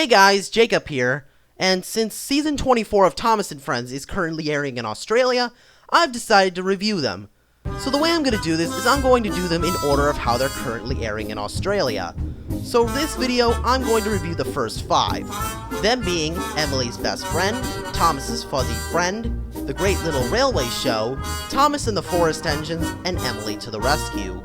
Hey guys, Jacob here, and since Season 24 of Thomas & Friends is currently airing in Australia, I've decided to review them. So the way I'm going to do this is I'm going to do them in order of how they're currently airing in Australia. So this video, I'm going to review the first 5, them being Emily's Best Friend, Thomas's Fuzzy Friend, The Great Little Railway Show, Thomas and the Forest Engines, and Emily to the Rescue.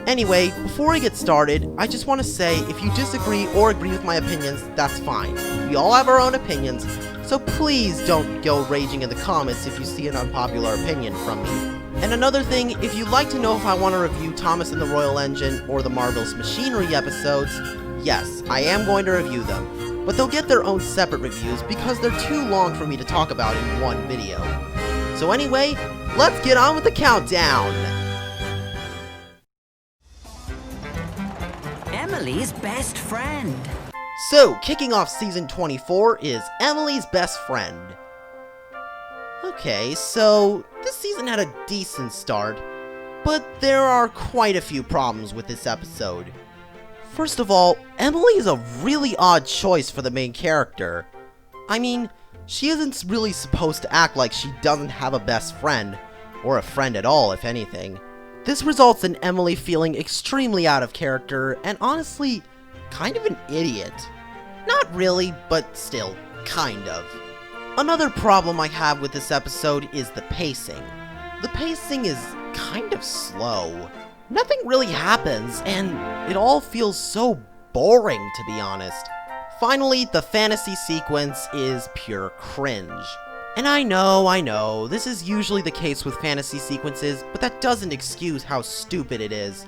Anyway, before I get started, I just want to say if you disagree or agree with my opinions, that's fine. We all have our own opinions, so please don't go raging in the comments if you see an unpopular opinion from me. And another thing, if you'd like to know if I want to review Thomas and the Royal Engine or the Marvelous Machinery episodes, yes, I am going to review them. But they'll get their own separate reviews because they're too long for me to talk about in one video. So anyway, let's get on with the countdown! Emily's Best Friend. So, kicking off Season 24 is Emily's Best Friend. Okay, so this season had a decent start, but there are quite a few problems with this episode. First of all, Emily is a really odd choice for the main character. I mean, she isn't really supposed to act like she doesn't have a best friend, or a friend at all, if anything. This results in Emily feeling extremely out of character, and honestly, kind of an idiot. Not really, but still, kind of. Another problem I have with this episode is the pacing. The pacing is kind of slow. Nothing really happens, and it all feels so boring, to be honest. Finally, the fantasy sequence is pure cringe. And I know, this is usually the case with fantasy sequences, but that doesn't excuse how stupid it is.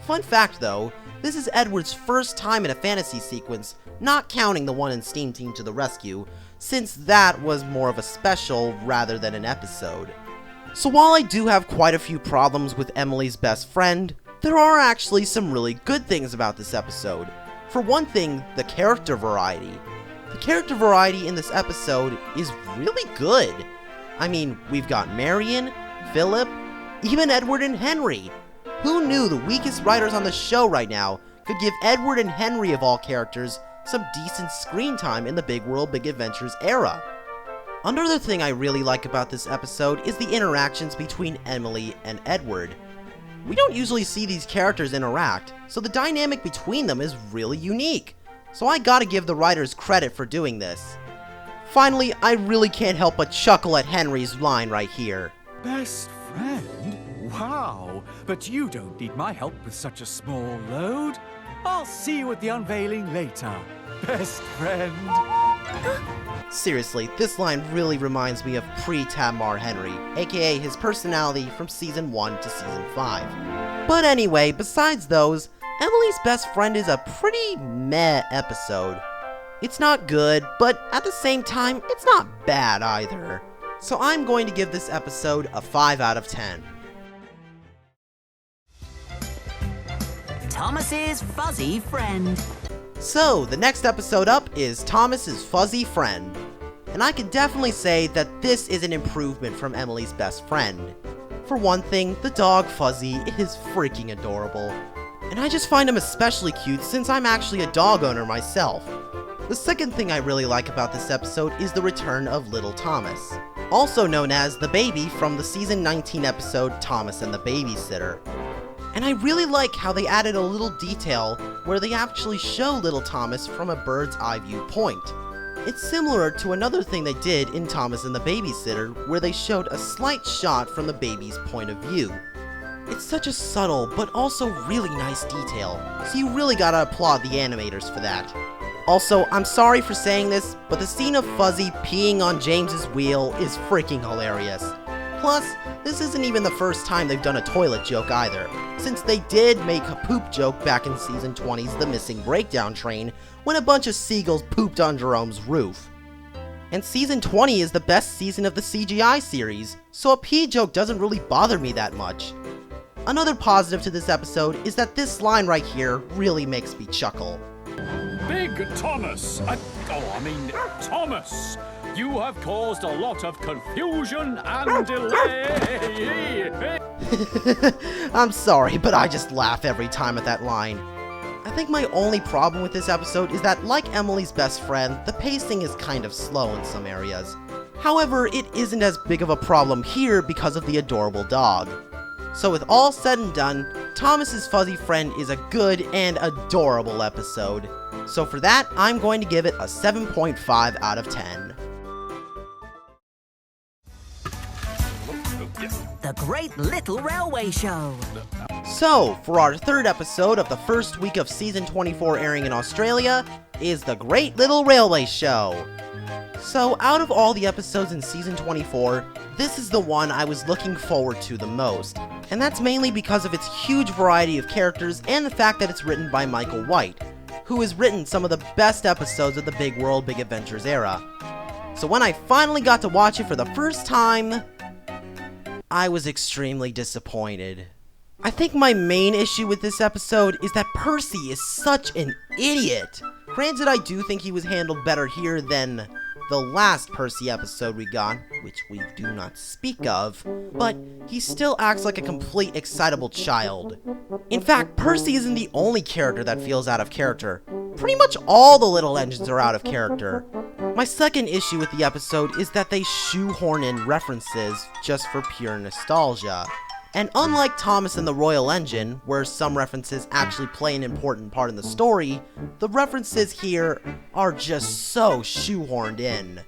Fun fact though, this is Edward's first time in a fantasy sequence, not counting the one in Steam Team to the Rescue, since that was more of a special rather than an episode. So while I do have quite a few problems with Emily's Best Friend, there are actually some really good things about this episode. For one thing, the character variety. The character variety in this episode is really good. I mean, we've got Marion, Philip, even Edward and Henry. Who knew the weakest writers on the show right now could give Edward and Henry of all characters some decent screen time in the Big World Big Adventures era? Another thing I really like about this episode is the interactions between Emily and Edward. We don't usually see these characters interact, so the dynamic between them is really unique. So I gotta give the writers credit for doing this. Finally, I really can't help but chuckle at Henry's line right here. Best friend? Wow, but you don't need my help with such a small load. I'll see you at the unveiling later. Best friend. Seriously, this line really reminds me of pre-Tamar Henry, aka his personality from Season 1 to Season 5. But anyway, besides those, Emily's Best Friend is a pretty meh episode. It's not good, but at the same time, it's not bad either. So I'm going to give this episode a 5 out of 10. Thomas's Fuzzy Friend. So, the next episode up is Thomas's Fuzzy Friend. And I can definitely say that this is an improvement from Emily's Best Friend. For one thing, the dog Fuzzy is freaking adorable. And I just find him especially cute since I'm actually a dog owner myself. The second thing I really like about this episode is the return of Little Thomas, also known as the baby from the Season 19 episode Thomas and the Babysitter. And I really like how they added a little detail where they actually show Little Thomas from a bird's eye viewpoint. It's similar to another thing they did in Thomas and the Babysitter where they showed a slight shot from the baby's point of view. It's such a subtle but also really nice detail, so you really gotta applaud the animators for that. Also, I'm sorry for saying this, but the scene of Fuzzy peeing on James's wheel is freaking hilarious. Plus, this isn't even the first time they've done a toilet joke either, since they did make a poop joke back in Season 20's The Missing Breakdown Train when a bunch of seagulls pooped on Jerome's roof. And Season 20 is the best season of the CGI series, so a pee joke doesn't really bother me that much. Another positive to this episode is that this line right here really makes me chuckle. Big Thomas! Thomas! You have caused a lot of confusion and delay! I'm sorry, but I just laugh every time at that line. At think my only problem with this episode is that, like Emily's best friend, the pacing is kind of slow in some areas. However, it isn't as big of a problem here because of the adorable dog. So with all said and done, Thomas's Fuzzy Friend is a good and adorable episode. So for that, I'm going to give it a 7.5 out of 10. The Great Little Railway Show. So, for our third episode of the first week of Season 24 airing in Australia, is The Great Little Railway Show. So, out of all the episodes in Season 24, this is the one I was looking forward to the most. And that's mainly because of its huge variety of characters and the fact that it's written by Michael White, who has written some of the best episodes of the Big World, Big Adventures era. So when I finally got to watch it for the first time, I was extremely disappointed. I think my main issue with this episode is that Percy is such an idiot. Granted, I do think he was handled better here than the last Percy episode we got, which we do not speak of, but he still acts like a complete excitable child. In fact, Percy isn't the only character that feels out of character. Pretty much all the little engines are out of character. My second issue with the episode is that they shoehorn in references just for pure nostalgia. And unlike Thomas and the Royal Engine, where some references actually play an important part in the story, the references here are just so shoehorned in.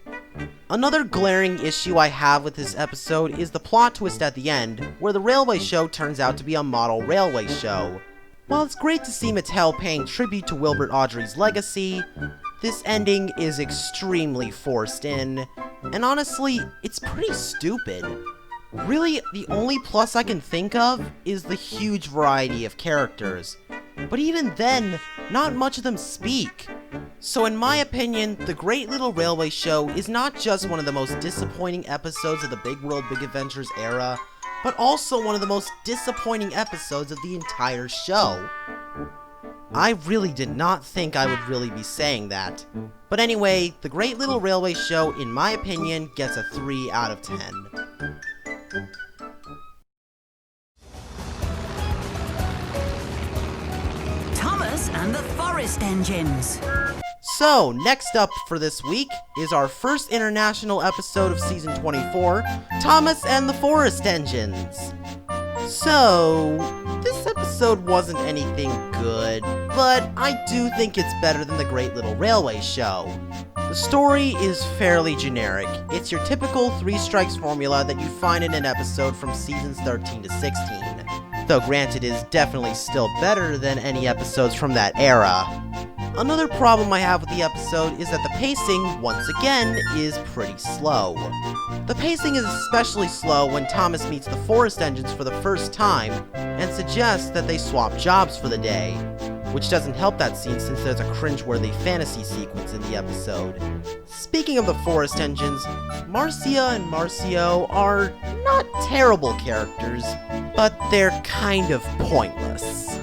Another glaring issue I have with this episode is the plot twist at the end, where the railway show turns out to be a model railway show. While it's great to see Mattel paying tribute to Wilbert Awdry's legacy, this ending is extremely forced in, and honestly, it's pretty stupid. Really, the only plus I can think of is the huge variety of characters. But even then, not much of them speak. So in my opinion, The Great Little Railway Show is not just one of the most disappointing episodes of the Big World, Big Adventures era, but also one of the most disappointing episodes of the entire show. I really did not think I would really be saying that. But anyway, The Great Little Railway Show, in my opinion, gets a 3 out of 10. Thomas and the Forest Engines. So, next up for this week is our first international episode of Season 24, Thomas and the Forest Engines. So, this episode wasn't anything good, but I do think it's better than The Great Little Railway Show. The story is fairly generic. It's your typical 3 strikes formula that you find in an episode from seasons 13 to 16. Though granted, it is definitely still better than any episodes from that era. Another problem I have with the episode is that the pacing, once again, is pretty slow. The pacing is especially slow when Thomas meets the Forest Engines for the first time and suggests that they swap jobs for the day, which doesn't help that scene since there's a cringeworthy fantasy sequence in the episode. Speaking of the Forest Engines, Marcia and Marcio are not terrible characters, but they're kind of pointless.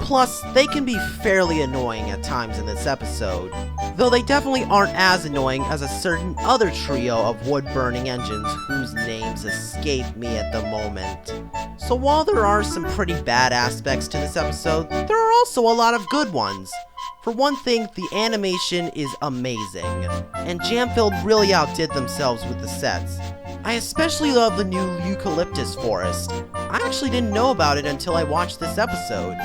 Plus, they can be fairly annoying at times in this episode, though they definitely aren't as annoying as a certain other trio of wood-burning engines whose names escape me at the moment. So while there are some pretty bad aspects to this episode, there are also a lot of good ones. For one thing, the animation is amazing, and Jamfield really outdid themselves with the sets. I especially love the new eucalyptus forest. I actually didn't know about it until I watched this episode.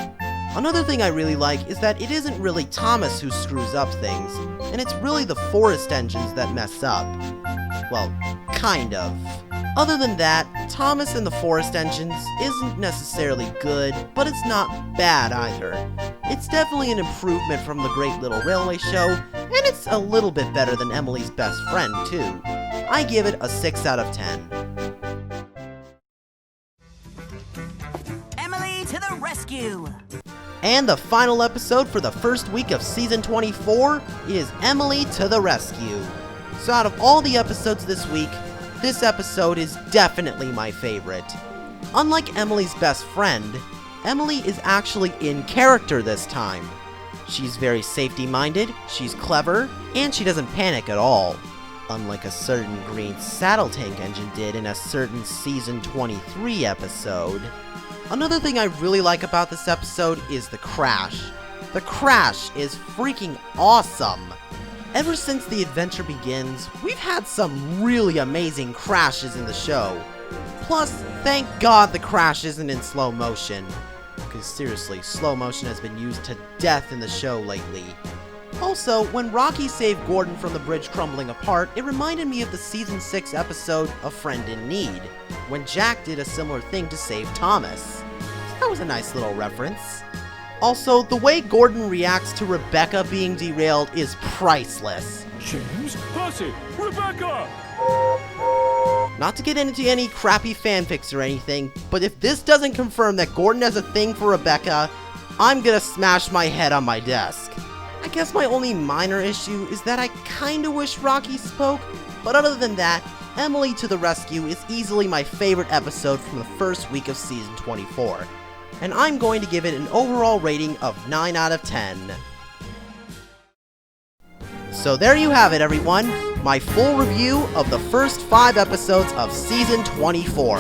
Another thing I really like is that it isn't really Thomas who screws up things, and it's really the Forest Engines that mess up. Well, kind of. Other than that, Thomas and the Forest Engines isn't necessarily good, but it's not bad either. It's definitely an improvement from The Great Little Railway Show, and it's a little bit better than Emily's Best Friend, too. I give it a 6 out of 10. Emily to the rescue. And the final episode for the first week of Season 24 is Emily to the Rescue. So out of all the episodes this week, this episode is definitely my favorite. Unlike Emily's Best Friend, Emily is actually in character this time. She's very safety-minded, she's clever, and she doesn't panic at all. Unlike a certain green saddle tank engine did in a certain Season 23 episode. Another thing I really like about this episode is the crash. The crash is freaking awesome. Ever since the adventure begins, we've had some really amazing crashes in the show. Plus, thank God the crash isn't in slow motion. Because seriously, slow motion has been used to death in the show lately. Also, when Rocky saved Gordon from the bridge crumbling apart, it reminded me of the Season 6 episode, A Friend in Need, when Jack did a similar thing to save Thomas. That was a nice little reference. Also, the way Gordon reacts to Rebecca being derailed is priceless. James, Percy, Rebecca! Not to get into any crappy fanfics or anything, but if this doesn't confirm that Gordon has a thing for Rebecca, I'm gonna smash my head on my desk. I guess my only minor issue is that I kinda wish Rocky spoke, but other than that, Emily to the Rescue is easily my favorite episode from the first week of Season 24. And I'm going to give it an overall rating of 9 out of 10. So there you have it, everyone, my full review of the first 5 episodes of Season 24.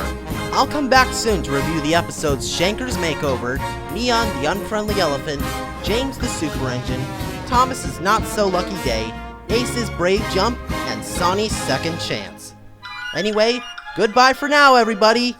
I'll come back soon to review the episodes Shanker's Makeover, Neon the Unfriendly Elephant, James the Super Engine, Thomas's Not So Lucky Day, Ace's Brave Jump, and Sonny's Second Chance. Anyway, goodbye for now, everybody!